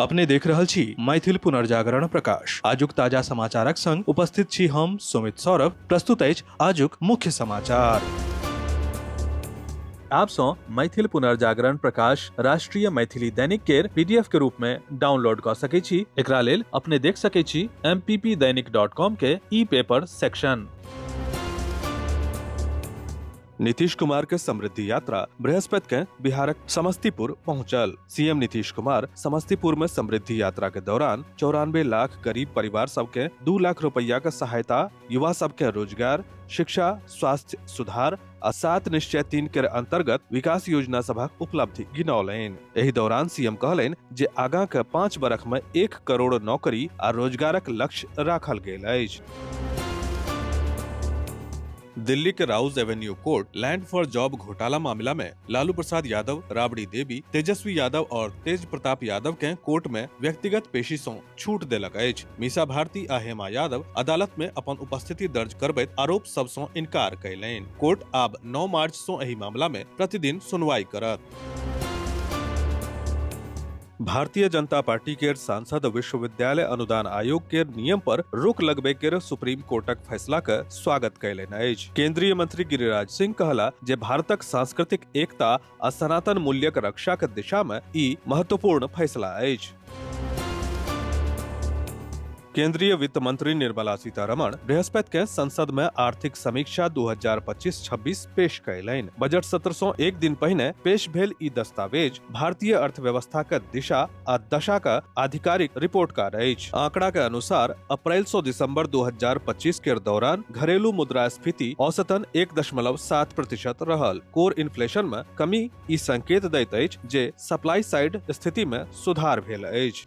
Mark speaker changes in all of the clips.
Speaker 1: अपने देख रहल छी मैथिल पुनर्जागरण प्रकाश। आजुक ताजा समाचारक संग उपस्थित छी हम सुमित सौरभ। प्रस्तुत अछि आजुक मुख्य समाचार। आप सो मैथिल पुनर्जागरण प्रकाश राष्ट्रीय मैथिली दैनिक केर पीडीएफ के रूप में डाउनलोड कर सकै छी। एकरा लेल अपने देख सकै छी mppdainik.com के ई पेपर सेक्शन। नीतीश कुमार के समृद्धि यात्रा बृहस्पति के बिहारक समस्तीपुर पहुंचल। सीएम नीतीश कुमार समस्तीपुर में समृद्धि यात्रा के दौरान 94 लाख गरीब परिवार सबके 2 लाख रुपया के सहायता, युवा सबके रोजगार, शिक्षा, स्वास्थ्य सुधार आ 7 निश्चय 3 के अंतर्गत विकास योजना सभक उपलब्धि गिनौलनि। एहि दौरान सीएम कहलनि जे आगां के 5 बरख में 1 करोड़ नौकरी आ रोजगारक लक्ष्य राखल गेल अछि। दिल्ली के Rouse Avenue court land for job घोटाला मामला में लालू प्रसाद यादव, राबड़ी देवी, तेजस्वी यादव और तेज प्रताप यादव के कोर्ट में व्यक्तिगत पेशी सं छूट देलक अछि। मीसा भारती आ हेमा यादव अदालत में अपन उपस्थिति दर्ज करबैत आरोप सब सं इनकार कयलनि। कोर्ट आब 9 मार्च सं एहि मामला में प्रतिदिन सुनवाई करत। भारतीय जनता पार्टी के सांसद विश्वविद्यालय अनुदान आयोग के नियम पर रोक लगबे के सुप्रीम कोर्टक फैसला के स्वागत कयलनि अछि। केंद्रीय मंत्री गिरिराज सिंह कहला जे भारतक सांस्कृतिक एकता आ सनातन मूल्यक रक्षा के दिशा में ई महत्वपूर्ण फैसला अछि। केंद्रीय वित्त मंत्री निर्मला सीतारमण बृहस्पति के संसद में आर्थिक समीक्षा 2025-26 पेश कयलनि। बजट सत्र सं एक दिन पहिने पेश भेल ई दस्तावेज भारतीय अर्थव्यवस्था के दिशा आ दशा का आधिकारिक रिपोर्ट कार्ड अछि। आंकड़ा के अनुसार अप्रैल से दिसंबर 2025 के दौरान घरेलू मुद्रास्फीति औसतन 1.7% रहल। कोर इन्फ्लेशन में कमी ई संकेत दैत अछि जे सप्लाई साइड स्थिति में सुधार भेल अछि।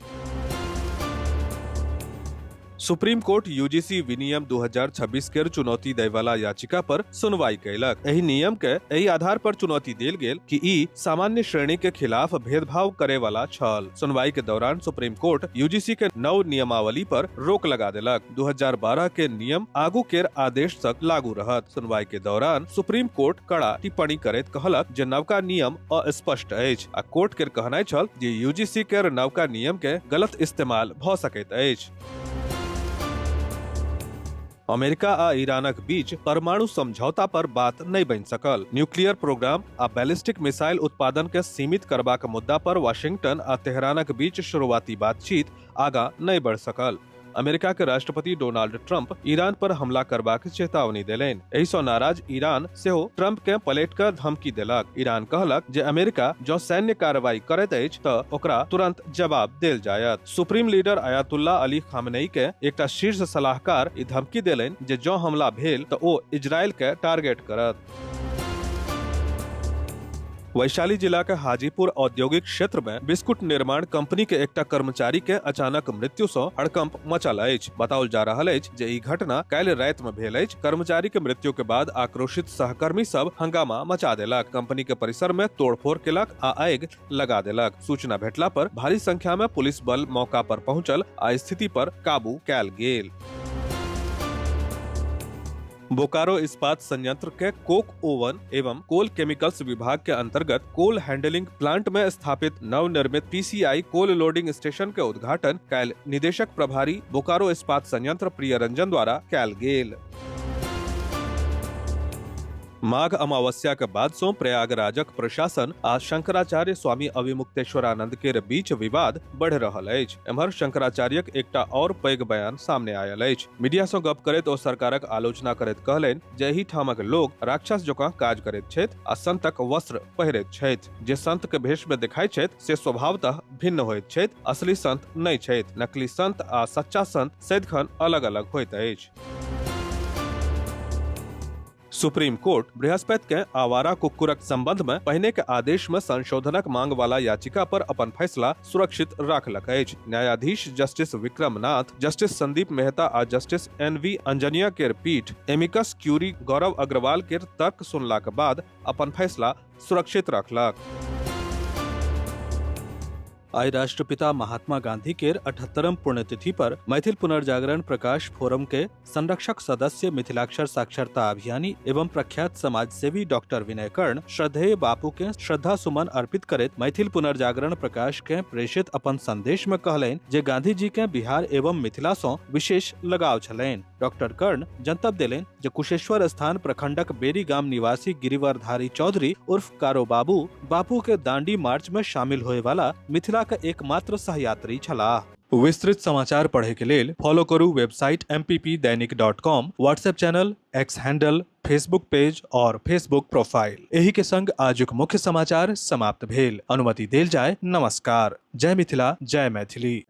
Speaker 1: सुप्रीम कोर्ट यूजीसी विनियम 2026 के चुनौती दै वाला याचिका पर सुनवाई कयलक। एहि नियम के एहि आधार पर चुनौती देल गेल कि ई सामान्य श्रेणी के खिलाफ भेदभाव करे वाला छल। सुनवाई के दौरान सुप्रीम कोर्ट यूजीसी के नव नियमावली पर रोक लगा देलक। 2012 के नियम आगू केर आदेश तक लागू रहत। सुनवाई के दौरान सुप्रीम कोर्ट कड़ा टिप्पणी करैत कहलक जे नवका नियम अस्पष्ट अछि आ कोर्ट केर कहनाय छल जे यूजीसी केर नवका नियम के गलत इस्तेमाल भ सकैत अछि। अमेरिका आ ईरानक बीच परमाणु समझौता पर बात नहीं बन सकल। न्यूक्लियर प्रोग्राम आ बैलिस्टिक मिसाइल उत्पादन के सीमित करबाक मुद्दा पर वाशिंगटन आ तेहरानक बीच शुरुआती बातचीत आगा नहीं बढ़ सकल। अमेरिका के राष्ट्रपति डोनाल्ड ट्रंप ईरान पर हमला करबाक चेतावनी देलनि। एहि सँ नाराज ईरान सेहो ट्रंप के पलट कर धमकी देलक। ईरान कहलक जे अमेरिका जो सैन्य कार्रवाई करैत अछि त ओकरा तुरंत जवाब देल जायत। Supreme leader Ayatollah Ali Khamenei के एकटा शीर्ष सलाहकार ई धमकी देलनि जे जो हमला भेल त ओ इजरायल के टारगेट करत। वैशाली जिला के हाजीपुर औद्योगिक क्षेत्र में बिस्कुट निर्माण कंपनी के एकटा कर्मचारी के अचानक मृत्यु सँ हड़कंप मचल अछि। बताओल जा रहल अछि जे ई घटना काल्हि राति में भेल अछि। कर्मचारी के मृत्यु के बाद आक्रोशित सहकर्मी सब हंगामा मचा देलक, कंपनी के परिसर में तोड़फोड़ केलक आ आगि लगा देलक। सूचना भेटला पर भारी संख्या में पुलिस बल मौका पर पहुंचल आ स्थिति पर काबू कयल गेल। बोकारो इस्पात संयंत्र के कोक ओवन एवं कोल केमिकल्स विभाग के अंतर्गत कोल हैंडलिंग प्लांट में स्थापित नवनिर्मित पीसीआई कोल लोडिंग स्टेशन के उद्घाटन काल्हि निदेशक प्रभारी बोकारो इस्पात संयंत्र प्रियरंजन द्वारा कयल गेल। माघ अमावस्या के बाद सो प्रयागराजक प्रशासन आ शंकराचार्य स्वामी अविमुक्तेश्वरानंद के बीच विवाद बढ़ रहल अछि। एम्हर शंकराचार्यक एकटा और पैघ बयान सामने आयल अछि। मीडिया सँ गप करैत ओ सरकारक आलोचना करैत कहलनि जे एहि ठामक लोक राक्षस जकाँ काज करैत छथि आ संतक वस्त्र पहिरैत छथि। जे संत के भेष में देखाइत छथि से स्वभावतः भिन्न होइत छथि। असली संत नहि छथि। नकली संत आ सच्चा संत सदिखन अलग अलग होइत अछि। सुप्रीम कोर्ट बृहस्पति के आवारा कुक्कुरक संबंध में पहिने के आदेश में संशोधनक मांग वाला याचिका पर अपन फैसला सुरक्षित राखलक अछि। न्यायाधीश जस्टिस विक्रम नाथ, जस्टिस संदीप मेहता आ जस्टिस एन.वी. अंजनिया केर पीठ एमिकस क्यूरी गौरव अग्रवाल केर तर्क सुनला के बाद अपन फैसला सुरक्षित रखलक। आइ राष्ट्रपिता महात्मा गांधी केर 78 पुण्यतिथि पर मैथिल पुनर्जागरण प्रकाश फोरम के संरक्षक सदस्य मिथिलाक्षर साक्षरता अभियानी एवं प्रख्यात समाजसेवी डॉक्टर विनय कर्ण श्रद्धेय बापू के श्रद्धा सुमन अर्पित करैत मैथिल पुनर्जागरण प्रकाश के प्रेषित अपन संदेश में कहलनि जे गांधी जी के बिहार एवं मिथिला सँ विशेष लगाव छलनि। डॉक्टर कर्ण जनतब देलनि जे कुशेश्वर स्थान प्रखंडक बेरी गाम निवासी गिरिवरधारी चौधरी उर्फ कारो बापू के दांडी मार्च में शामिल होए वाला मिथिला का एकमात्र सहयात्री छलाह। विस्तृत समाचार पढ़े के लेल फॉलो करू website mppdainik.com, WhatsApp channel, x handle, Facebook page और फेसबुक प्रोफाइल। एही के संग आजुक मुख्य समाचार समाप्त भेल। अनुमति देल जाय। नमस्कार। जय मिथिला, जय मैथिली।